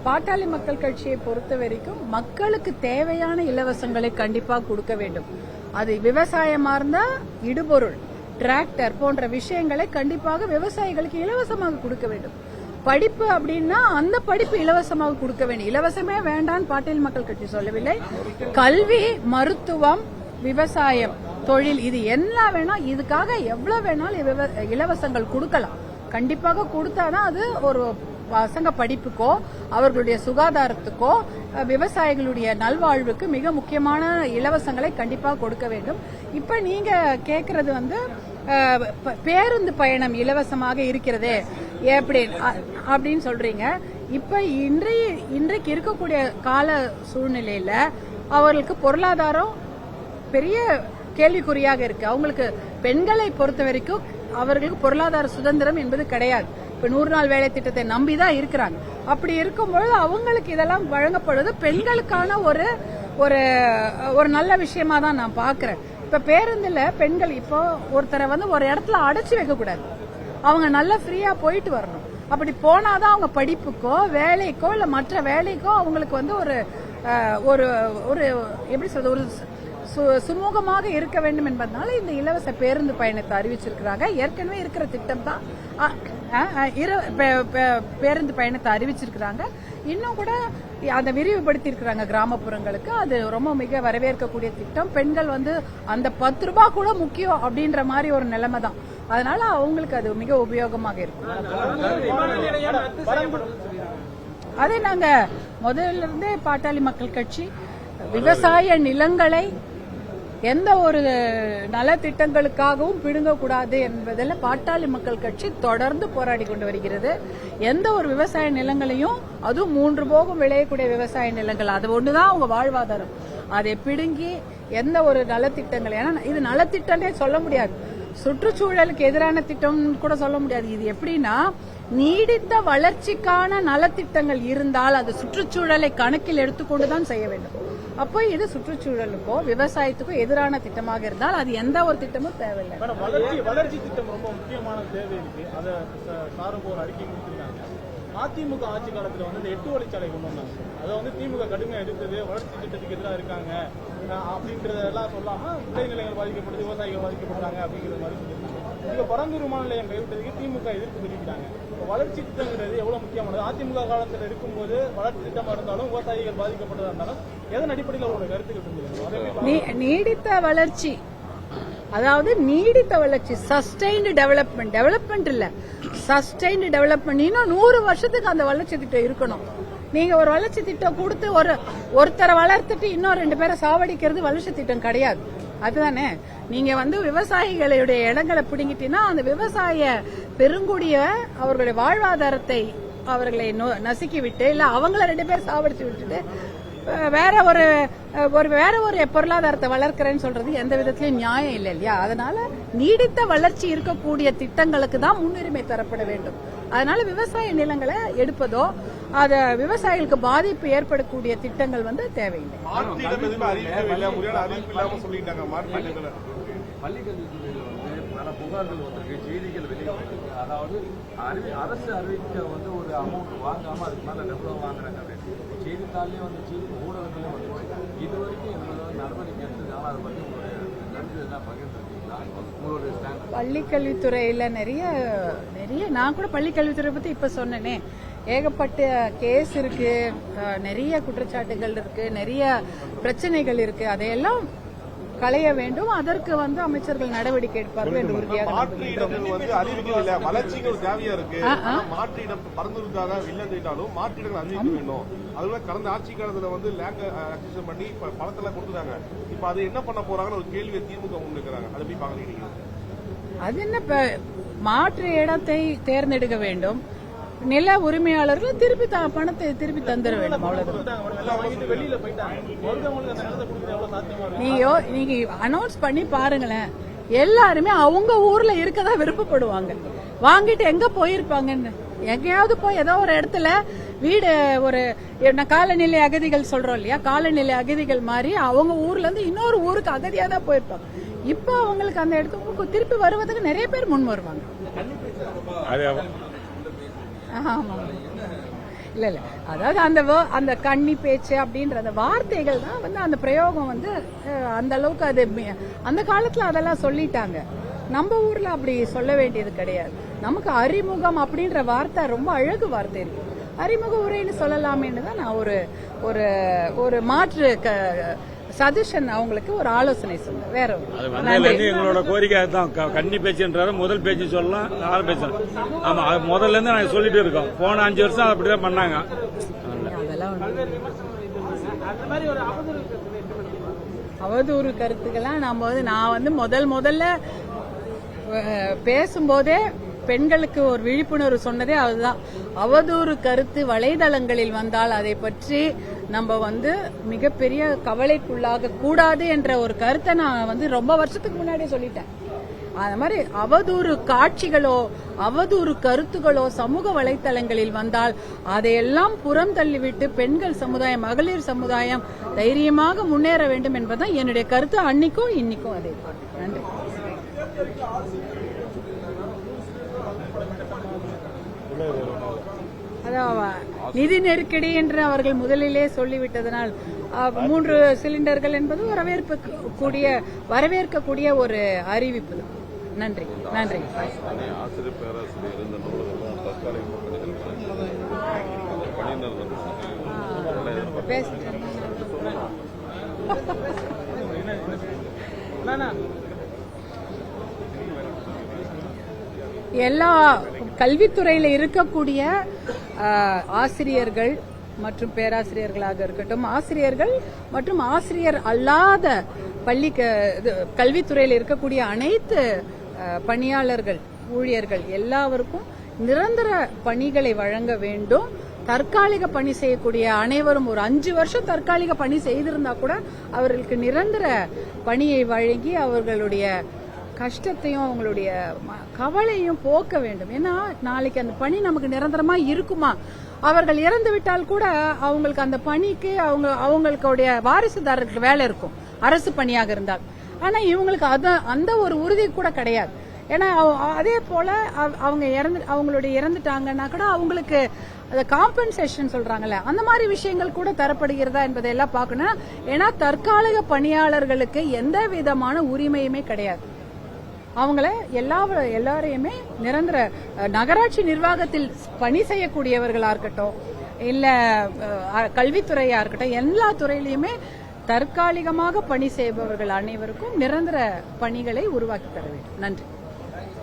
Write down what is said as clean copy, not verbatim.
பாட்டாளி மக்கள் கட்சியை பொறுத்த வரைக்கும் மக்களுக்கு தேவையான இலவசங்களை கண்டிப்பா கொடுக்க வேண்டும். அது விவசாயமா இருந்தா இடுபொருள், டிராக்டர் போன்ற விஷயங்களை கண்டிப்பாக விவசாயிகளுக்கு இலவசமாக கொடுக்க வேண்டும். படிப்பு அப்படின்னா அந்த படிப்பு இலவசமாக கொடுக்க வேண்டும். இலவசமே வேண்டான்னு பாட்டாளி மக்கள் கட்சி சொல்லவில்லை. கல்வி, மருத்துவம், விவசாயம், தொழில், இது என்ன வேணா, இதுக்காக எவ்வளவு வேணாலும் இலவசங்கள் கொடுக்கலாம். கண்டிப்பாக கொடுத்தாதான் அது ஒரு பசங்க படிப்புக்கோ அவர்களுடைய சுகாதாரத்துக்கோ விவசாயிகளுடைய நல்வாழ்வுக்கு மிக முக்கியமான இலவசங்களை கண்டிப்பாக கொடுக்க வேண்டும். இப்ப நீங்க கேக்குறது பேருந்து பயணம் இலவசமாக இருக்கிறதே அப்படின்னு சொல்றீங்க. இப்ப இன்றைக்கு இருக்கக்கூடிய கால சூழ்நிலையில அவர்களுக்கு பொருளாதாரம் பெரிய கேள்விக்குறியாக இருக்கு. அவங்களுக்கு பெண்களை பொறுத்த வரைக்கும் அவர்களுக்கு பொருளாதார சுதந்திரம் என்பது கிடையாது. இப்ப 100 நாள் வேலை திட்டத்தை நம்பிதான் இருக்கிறாங்க. அப்படி இருக்கும்பொழுது அவங்களுக்கு இதெல்லாம் வழங்கப்படுவது பெண்களுக்கான ஒரு நல்ல விஷயமா தான் நான் பாக்குறேன். இப்ப பேருந்துல பெண்கள் இப்போ ஒருத்தரை ஒரு இடத்துல அடைச்சு வைக்க கூடாது. அவங்க நல்லா ஃப்ரீயா போயிட்டு வரணும். அப்படி போனாதான் அவங்க படிப்புக்கோ வேலைக்கோ இல்ல மற்ற வேலைக்கோ அவங்களுக்கு ஒரு எப்படி சொல்றது, ஒரு சுமூகமாக இருக்க வேண்டும் என்பதனால இந்த இலவச பேருந்து பயணத்தை அறிவிச்சிருக்கிறாங்க. ஏற்கனவே இருக்கிற திட்டம் தான் பேருந்து பயணத்தை அறிவிச்சிருக்கிறாங்க. இன்னும் கூட அதை விரிவுபடுத்தி இருக்கிறாங்க கிராமப்புறங்களுக்கு. அது ரொம்ப மிக வரவேற்கக்கூடிய திட்டம். பெண்கள் அந்த 10 ரூபாய் கூட முக்கியம் அப்படின்ற மாதிரி ஒரு நிலைமை தான். அதனால அவங்களுக்கு அது மிக உபயோகமாக இருக்கும். அதை நாங்க முதல்ல இருந்தே பாட்டாளி மக்கள் கட்சி விவசாய நிலங்களை எந்த ஒரு நலத்திட்டங்களுக்காகவும் பிடுங்கக்கூடாது என்பதில் பாட்டாளி மக்கள் கட்சி தொடர்ந்து போராடி கொண்டு வருகிறது. எந்த ஒரு விவசாய நிலங்களையும், அதுவும் 3 போகம் விளையக்கூடிய விவசாய நிலங்கள், அது ஒண்ணுதான் அவங்க வாழ்வாதாரம். அதை பிடுங்கி எந்த ஒரு நலத்திட்டங்கள், ஏன்னா இது நலத்திட்டமே சொல்ல முடியாது, சுற்றுச்சூழலுக்கு எதிரான திட்டம் கூட சொல்ல முடியாது. இது எப்படின்னா நீடித்த வளர்ச்சிக்கான நலத்திட்டங்கள் இருந்தால் அது சுற்றுச்சூழலை கணக்கில் எடுத்துக்கொண்டுதான் செய்ய வேண்டும். அப்போ இது சுற்றுச்சூழலுக்கோ விவசாயத்துக்கோ எதிரான திட்டமாக இருந்தால் அது எந்த ஒரு திட்டமும் தேவையில்லை. வளர்ச்சி திட்டம் ரொம்ப முக்கியமான தேவை இருக்கு. அதை சாரும் ஒரு அறிக்கை கொடுத்திருக்காங்க. அதிமுக ஆட்சி காலத்துல 8 வழிச்சாலை கொண்டு வந்தாங்க. அதை திமுக கடுமையா எடுத்தது, வளர்ச்சி திட்டத்துக்கு எதிராக இருக்காங்க அப்படின்றதெல்லாம் சொல்லாம விளைநிலங்கள் பாதிக்கப்படுது, விவசாயிகள் பாதிக்கப்படுறாங்க அப்படிங்கிற மாதிரி சொல்லியிருக்காங்க. இப்ப பரந்தூர் விமான நிலையம் கைவிட்டதுக்கு திமுக எதிர்ப்பு தெரிவிக்கிறாங்க. வளர்ச்சி திட்டங்கிறது எவ்வளவு முக்கியமானது? அதிமுக காலத்தில் இருக்கும்போது வளர்ச்சி திட்டமா இருந்தாலும் விவசாயிகள் பாதிக்கப்பட்டதா இருந்தாலும் எதன் அடிப்படையில் அவரோட கருத்துக்கள்? நீடித்த வளர்ச்சி, அதாவது நீடித்த வளர்ச்சி, சஸ்டைன்டு டெவலப்மெண்ட் இல்ல, சஸ்டைன்டு டெவலப்மெண்ட். இன்னும் 100 வருஷத்துக்கு அந்த வளர்ச்சி திட்டம் இருக்கணும். நீங்க ஒரு வளர்ச்சி திட்டம் கொடுத்து ஒருத்தரை வளர்த்துட்டு இன்னும் 2 பேரை சாவடிக்கிறது வளர்ச்சி திட்டம் கிடையாது. அதுதானே நீங்க விவசாயிகளுடைய இடங்களை பிடிங்கிட்டீங்கன்னா அந்த விவசாய பெருங்குடிய அவர்களுடைய வாழ்வாதாரத்தை அவர்களை நசுக்கி விட்டு, இல்ல அவங்கள 2 பேர் சாவடிச்சு விட்டுட்டு வேற ஒரு பொருளாதாரத்தை வளர்க்கிறேன்னு சொல்றது எந்த விதத்திலயும் நியாயம் இல்லை இல்லையா? அதனால நீடித்த வளர்ச்சி இருக்கக்கூடிய திட்டங்களுக்கு தான் முன்னுரிமை தரப்பட வேண்டும். அதனால விவசாய நிலங்களை எடுப்பதோ அத விவசாயிகளுக்கு பாதிப்பு ஏற்படக்கூடிய திட்டங்கள் தேவையில்லை. பல புகார்கள் வந்திருக்கு, செய்திகள் வெளியிட்டு, அதாவது அரசு அறிவிக்க ஒரு அமௌண்ட் வாங்காம அதுக்கு மேல எவ்வளவு வாங்குறாங்க அப்படின்னு செய்தித்தாள்லயே வந்துச்சு, ஊடகத்திலயும் வந்துச்சு. இது வரைக்கும் எங்களோட நடவடிக்கை எடுத்தது. ஆனால் அதை பற்றி உங்களுடைய நன்றி எல்லாம் பகிர்ந்துருக்கீங்களா? உங்களுடைய ஸ்டாண்ட் பள்ளிக்கல்வித்துறையில நிறைய நான் கூட பள்ளிக்கல்வித்துறை பத்தி இப்ப சொன்னேனே, ஏகப்பட்ட கேஸ் இருக்கு, நிறைய குற்றச்சாட்டுகள் இருக்கு, நிறைய பிரச்சனைகள் இருக்கு. அதையெல்லாம் களைய வேண்டும். அதற்கு அமைச்சர்கள் நடவடிக்கை எடுப்பார்கள் என்று உறுதியாக வளர்ச்சிக்கு தேவையா இருக்கு. மாற்று இடம் பறந்துருக்காக இல்லைன்னாலும் மாற்று இடங்கள் அறிவிக்க வேண்டும். அதுல கடந்த ஆட்சி காலத்துல லேண்ட் அக்விசிஷன் பண்ணி பணத்தெல்லாம் கொடுத்துட்டாங்க. இப்ப அது என்ன பண்ண போறாங்கன்னு ஒரு கேள்வியை திமுக முன்வைக்கிறாங்க. அதை எப்படி பாக்குறீங்க? அது என்ன, மாற்று இடத்தை தேர்ந்தெடுக்க வேண்டும். நில உரிமையாளர்கள் பணத்தை திருப்பி தந்துட வேண்டும். நீங்க அனௌன்ஸ் பண்ணி பாருங்களேன், எல்லாருமே அவங்க ஊர்ல இருக்கதா விருப்பப்படுவாங்க. வாங்கிட்டு எங்க போயிருப்பாங்கன்னு, எங்கேயாவது போய் ஏதோ ஒரு இடத்துல வீடு, ஒரு காலநிலை அகதிகள் சொல்றோம் இல்லையா, காலநிலை அகதிகள் மாதிரி அவங்க ஊர்ல இருந்து இன்னொரு ஊருக்கு அகதியா தான் போயிருப்பாங்க. இப்ப அவங்களுக்கு அந்த இடத்துக்கு திருப்பி வருவதற்கு நிறைய பேர் முன் வருவாங்க. ஆமா, இல்ல இல்ல, அதாவது அந்த கன்னி பேச்சு அப்படின்ற அந்த வார்த்தைகள் தான் வந்து அந்த பிரயோகம் வந்து அந்த அளவுக்கு அது அந்த காலத்துல அதெல்லாம் சொல்லிட்டாங்க. நம்ம ஊர்ல அப்படி சொல்ல வேண்டியது கிடையாது. நமக்கு அறிமுகம் அப்படின்ற வார்த்தை ரொம்ப அழகு வார்த்தை இருக்கு. அறிமுக உரைன்னு சொல்லலாமேன்னு தான் நான் ஒரு மாற்று சஜஷன் அவங்களுக்கு ஒரு ஆலோசனை சொன்னேன். வேற எங்களோட கோரிக்கை தான் கன்னி பேச்சுன்றாரு, முதல் பேச்சு சொல்லலாம், ஆறு பேச்சு. ஆமா, முதல்ல இருந்து நாங்க சொல்லிட்டு இருக்கோம். போன 5 வருஷம் அப்படிதான் பண்ணாங்க. அதெல்லாம் அவதூறு கருத்துக்கெல்லாம் நான் வந்து முதல்ல பேசும்போதே பெண்களுக்கு ஒரு விழிப்புணர்வு சொன்னதே அதுதான். அவதூறு கருத்து வலைதளங்களில் வந்தால் அதை பற்றி நம்ம வந்து மிகப்பெரிய கவலைக்குள்ளாக கூடாது என்ற ஒரு கருத்தை நான் வந்து ரொம்ப வருஷத்துக்கு முன்னாடியே சொல்லிட்டேன். அது மாதிரி அவதூறு காட்சிகளோ அவதூறு கருத்துகளோ சமூக வலைத்தளங்களில் வந்தால் அதையெல்லாம் புறம் தள்ளிவிட்டு பெண்கள் சமுதாயம், மகளிர் சமுதாயம் தைரியமாக முன்னேற வேண்டும் என்பதுதான் என்னுடைய கருத்து. அன்னைக்கும் இன்னைக்கும் அதே. நன்றி. நிதி நெருக்கடி என்று அவர்கள் முதலிலே சொல்லிவிட்டதனால் 3 சிலிண்டர்கள் என்பது வரவேற்கக்கூடிய ஒரு அறிவிப்பு. நன்றி. நன்றி. ஆசிரியர் பேராசிரியர் இந்த நூலகம் எல்லா கல்வித்துறையில இருக்கக்கூடிய ஆசிரியர்கள் மற்றும் பேராசிரியர்களாக இருக்கட்டும், ஆசிரியர்கள் மற்றும் ஆசிரியர் அல்லாத கல்வித்துறையில் இருக்கக்கூடிய அனைத்து பணியாளர்கள், ஊழியர்கள் எல்லாருக்கும் நிரந்தர பணிகளை வழங்க வேண்டும். தற்காலிக பணி செய்யக்கூடிய அனைவரும் ஒரு 5 வருஷம் தற்காலிக பணி செய்திருந்தா கூட அவர்களுக்கு நிரந்தர பணியை வழங்கி அவர்களுடைய கஷ்டத்தையும் அவங்களுடைய கவலையும் போக்க வேண்டும். ஏன்னா நாளைக்கு அந்த பணி நமக்கு நிரந்தரமா இருக்குமா? அவர்கள் இறந்து விட்டால் கூட அவங்களுக்கு அந்த பணிக்கு அவங்களுடைய வாரிசுதாரருக்கு வேலை இருக்கும், அரசு பணியாக இருந்தால். ஆனா இவங்களுக்கு அந்த ஒரு உறுதி கூட கிடையாது. ஏன்னா அதே போல அவங்களுடைய இறந்துட்டாங்கன்னா கூட அவங்களுக்கு காம்பன்சேஷன் சொல்றாங்கல்ல, அந்த மாதிரி விஷயங்கள் கூட தரப்படுகிறதா என்பதையெல்லாம் பார்க்கணும். ஏன்னா தற்காலிக பணியாளர்களுக்கு எந்த விதமான உரிமையுமே கிடையாது. அவங்கள எல்லாரையுமே நிரந்தர நகராட்சி நிர்வாகத்தில் பணி செய்யக்கூடியவர்களா இருக்கட்டும், இல்ல கல்வித்துறையா இருக்கட்டும், எல்லா துறையிலுமே தற்காலிகமாக பணி செய்பவர்கள் அனைவருக்கும் நிரந்தர பணிகளை உருவாக்கி தர வேண்டும். நன்றி.